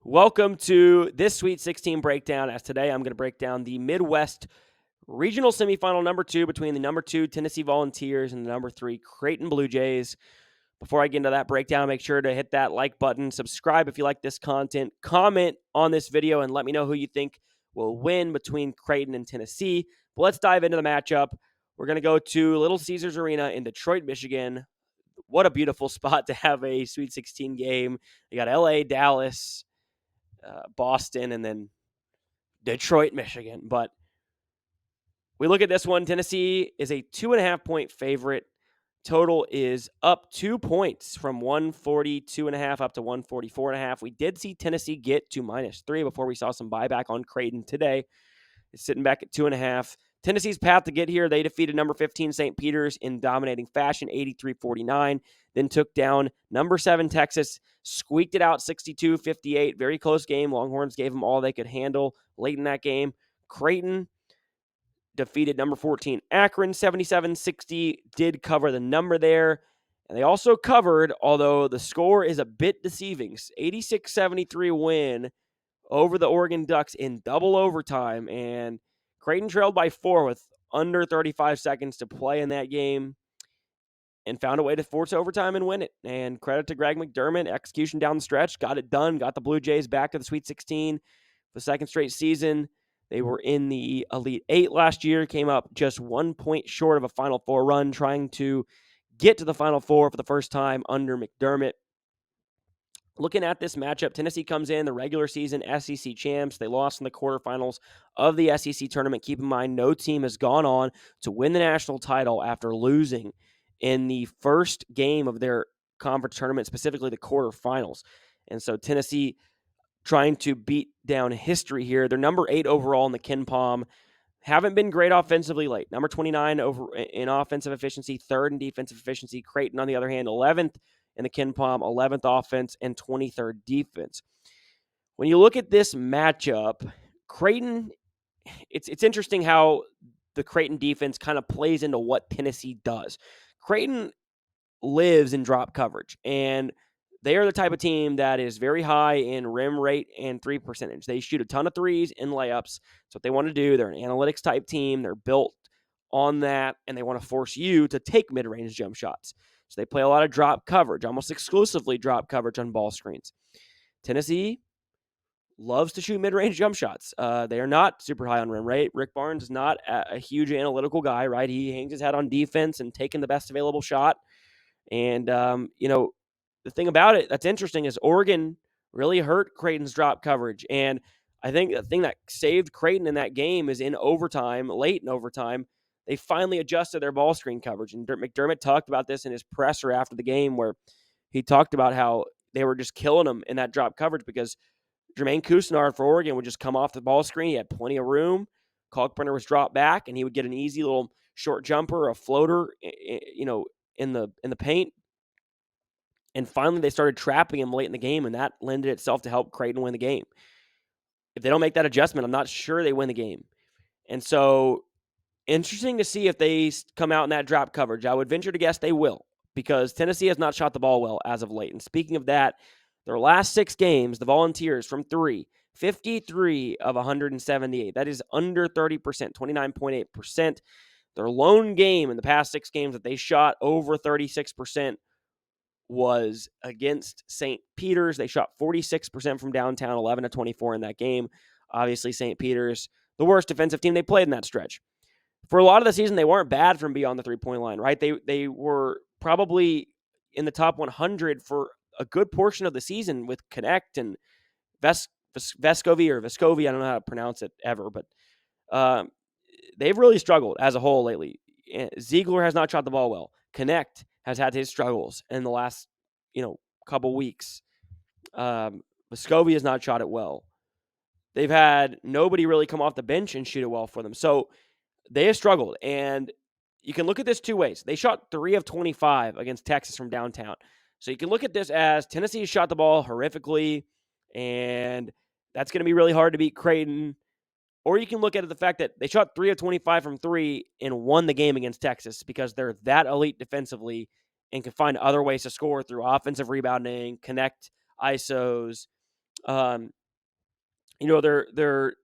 Welcome to this Sweet 16 breakdown. As today, I'm going to break down the Midwest Regional Semifinal number 2 between the number 2 Tennessee Volunteers and the number 3 Creighton Bluejays. Before I get into that breakdown, make sure to hit that like button, subscribe if you like this content, comment on this video, and let me know who you think will win between Creighton and Tennessee. But let's dive into the matchup. We're going to go to Little Caesars Arena in Detroit, Michigan. What a beautiful spot to have a Sweet 16 game. You got LA, Dallas, Boston, and then Detroit, Michigan. But we look at this one. Tennessee is a 2.5-point favorite. Total is up 2 points from 142.5 up to 144.5. We did see Tennessee get to -3 before we saw some buyback on Creighton today. It's sitting back at 2.5. Tennessee's path to get here, they defeated number 15 St. Peter's in dominating fashion, 83-49. Then took down number 7 Texas, squeaked it out 62-58. Very close game. Longhorns gave them all they could handle late in that game. Creighton defeated number 14 Akron 77-60. Did cover the number there. And they also covered, although the score is a bit deceiving, 86-73 win over the Oregon Ducks in double overtime. And Creighton trailed by 4 with under 35 seconds to play in that game and found a way to force overtime and win it. And credit to Greg McDermott, execution down the stretch, got it done, got the Blue Jays back to the Sweet 16 the second straight season. They were in the Elite 8 last year, came up just 1 point short of a Final Four run, trying to get to the Final Four for the first time under McDermott. Looking at this matchup, Tennessee comes in the regular season SEC champs. They lost in the quarterfinals of the SEC tournament. Keep in mind, no team has gone on to win the national title after losing in the first game of their conference tournament, specifically the quarterfinals. And so Tennessee trying to beat down history here. They're number 8 overall in the KenPom. Haven't been great offensively late. Number 29 over in offensive efficiency, 3rd in defensive efficiency. Creighton, on the other hand, 11th in the KenPom, 11th offense, and 23rd defense. When you look at this matchup, Creighton, it's interesting how the Creighton defense kind of plays into what Tennessee does. Creighton lives in drop coverage, and they are the type of team that is very high in rim rate and 3 percentage. They shoot a ton of threes and layups. That's what they want to do. They're an analytics type team. They're built on that, and they want to force you to take mid-range jump shots. So they play a lot of drop coverage, almost exclusively drop coverage on ball screens. Tennessee loves to shoot mid-range jump shots. They are not super high on rim rate. Rick Barnes is not a huge analytical guy, right? He hangs his hat on defense and taking the best available shot. And, the thing about it that's interesting is Oregon really hurt Creighton's drop coverage. And I think the thing that saved Creighton in that game is in overtime, late in overtime, they finally adjusted their ball screen coverage. And McDermott talked about this in his presser after the game, where he talked about how they were just killing them in that drop coverage because Jermaine Cousinard for Oregon would just come off the ball screen. He had plenty of room. Kalkbrenner was dropped back, and he would get an easy little short jumper, a floater, in the paint. And finally, they started trapping him late in the game, and that lended itself to help Creighton win the game. If they don't make that adjustment, I'm not sure they win the game. And so, interesting to see if they come out in that drop coverage. I would venture to guess they will, because Tennessee has not shot the ball well as of late. And speaking of that, their last 6 games, the Volunteers from 3, 53 of 178. That is under 30%, 29.8%. Their lone game in the past 6 games that they shot over 36% was against St. Peter's. They shot 46% from downtown, 11-24 in that game. Obviously, St. Peter's, the worst defensive team they played in that stretch. For a lot of the season, they weren't bad from beyond the three-point line, right? They were probably in the top 100 for a good portion of the season with Connect and Vescovi. I don't know how to pronounce it ever, but they've really struggled as a whole lately. Ziegler has not shot the ball well. Connect has had his struggles in the last, couple weeks. Vescovi has not shot it well. They've had nobody really come off the bench and shoot it well for them. So they have struggled. And you can look at this 2 ways. They shot 3 of 25 against Texas from downtown. So you can look at this as Tennessee has shot the ball horrifically, and that's going to be really hard to beat Creighton. Or you can look at it the fact that they shot 3 of 25 from 3 and won the game against Texas because they're that elite defensively and can find other ways to score through offensive rebounding, connect ISOs, Um, their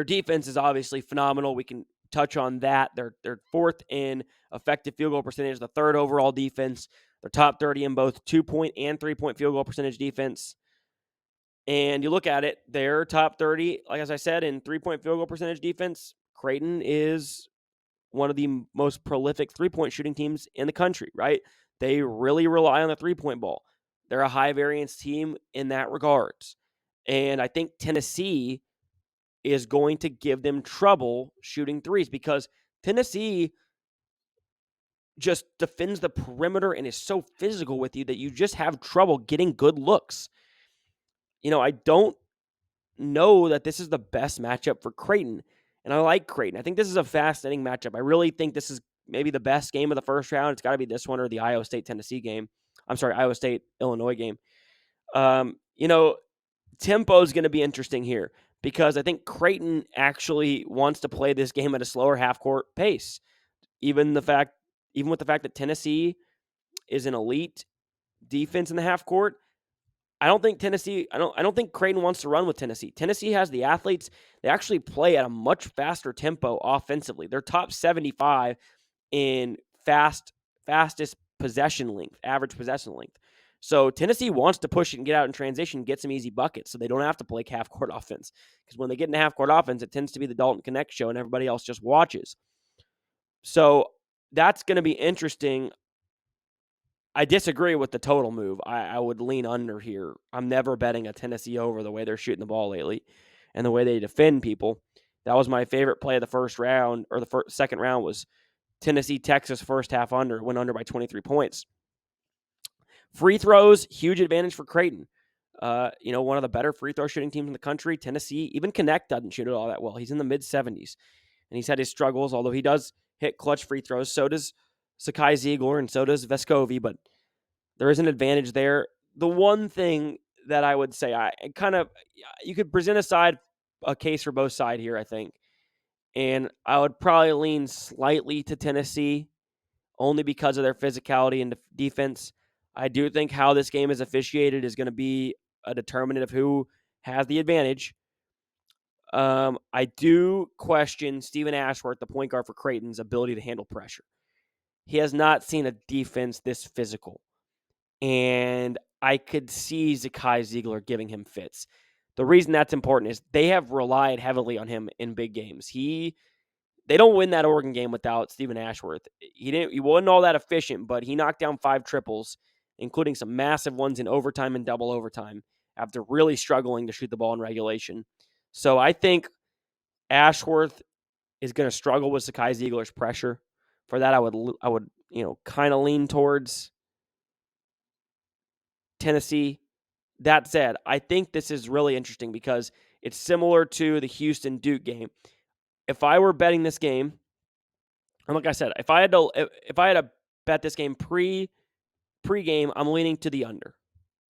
defense is obviously phenomenal. We can touch on that. They're fourth in effective field goal percentage, the third overall defense. They're top 30 in both 2-point and 3-point field goal percentage defense. And you look at it, they're top 30, like as I said, in 3-point field goal percentage defense. Creighton is one of the most prolific 3-point shooting teams in the country, right? They really rely on the 3-point ball. They're a high variance team in that regards. And I think Tennessee is going to give them trouble shooting threes because Tennessee just defends the perimeter and is so physical with you that you just have trouble getting good looks. I don't know that this is the best matchup for Creighton, and I like Creighton. I think this is a fascinating matchup. I really think this is maybe the best game of the first round. It's got to be this one or the Iowa State-Tennessee game. I'm sorry, Iowa State-Illinois game. Tempo is going to be interesting here because I think Creighton actually wants to play this game at a slower half-court pace. Even with the fact that Tennessee is an elite defense in the half court, I don't think Creighton wants to run with Tennessee. Tennessee has the athletes. They actually play at a much faster tempo offensively. They're top 75 in fastest possession length, average possession length. So Tennessee wants to push it and get out in transition, get some easy buckets so they don't have to play half-court offense. Because when they get into half-court offense, it tends to be the Dalton Connect show and everybody else just watches. So that's going to be interesting. I disagree with the total move. I would lean under here. I'm never betting a Tennessee over the way they're shooting the ball lately and the way they defend people. That was my favorite play of the first round, or the second round was Tennessee-Texas first half under, went under by 23 points. Free throws, huge advantage for Creighton. One of the better free throw shooting teams in the country. Tennessee, even Connect doesn't shoot it all that well. He's in the mid-70s, and he's had his struggles, although he does hit clutch free throws. So does Sakai Ziegler, and so does Vescovi, but there is an advantage there. The one thing that I would say, you could present a case for both sides here, I think. And I would probably lean slightly to Tennessee, only because of their physicality and defense. I do think how this game is officiated is going to be a determinant of who has the advantage. I do question Stephen Ashworth, the point guard for Creighton's ability to handle pressure. He has not seen a defense this physical. And I could see Zakai Ziegler giving him fits. The reason that's important is they have relied heavily on him in big games. They don't win that Oregon game without Stephen Ashworth. He wasn't all that efficient, but he knocked down 5 triples, including some massive ones in overtime and double overtime, after really struggling to shoot the ball in regulation. So I think Ashworth is going to struggle with Zakai Ziegler's pressure. For that, I would kind of lean towards Tennessee. That said, I think this is really interesting because it's similar to the Houston-Duke game. If I were betting this game, and like I said, if I had to bet this game pre-game, I'm leaning to the under.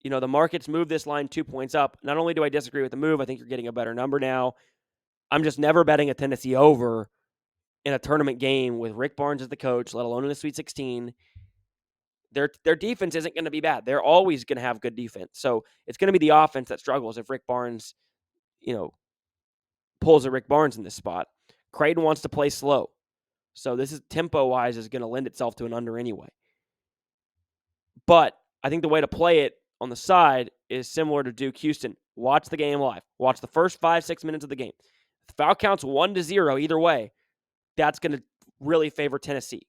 The markets moved this line 2 points up. Not only do I disagree with the move, I think you're getting a better number now. I'm just never betting a Tennessee over in a tournament game with Rick Barnes as the coach, let alone in a Sweet 16. Their defense isn't going to be bad. They're always going to have good defense. So it's going to be the offense that struggles if Rick Barnes, pulls a Rick Barnes in this spot. Creighton wants to play slow. So this is tempo-wise is going to lend itself to an under anyway. But I think the way to play it on the side is similar to Duke Houston. Watch the game live. Watch the first 5-6 minutes of the game. If the foul counts 1-0 either way, that's going to really favor Tennessee.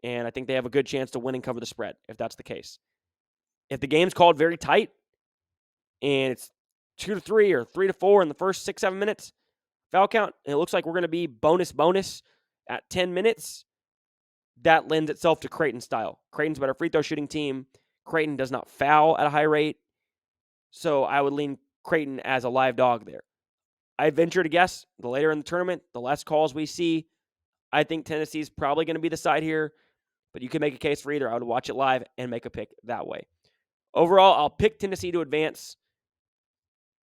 And I think they have a good chance to win and cover the spread if that's the case. If the game's called very tight and it's 2-3 or 3-4 in the first 6-7 minutes, foul count, and it looks like we're going to be bonus at 10 minutes, that lends itself to Creighton style. Creighton's a better free throw shooting team. Creighton does not foul at a high rate. So I would lean Creighton as a live dog there. I venture to guess the later in the tournament, the less calls we see, I think Tennessee's probably going to be the side here, but you can make a case for either. I would watch it live and make a pick that way. Overall, I'll pick Tennessee to advance.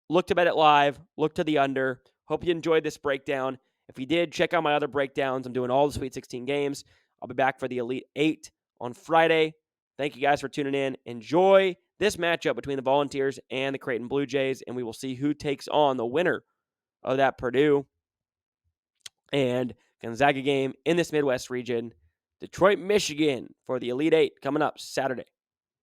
Look to bet it live. Look to the under. Hope you enjoyed this breakdown. If you did, check out my other breakdowns. I'm doing all the Sweet 16 games. I'll be back for the Elite 8 on Friday. Thank you guys for tuning in. Enjoy this matchup between the Volunteers and the Creighton Bluejays, and we will see who takes on the winner of that Purdue and Gonzaga game in this Midwest region. Detroit, Michigan for the Elite Eight coming up Saturday.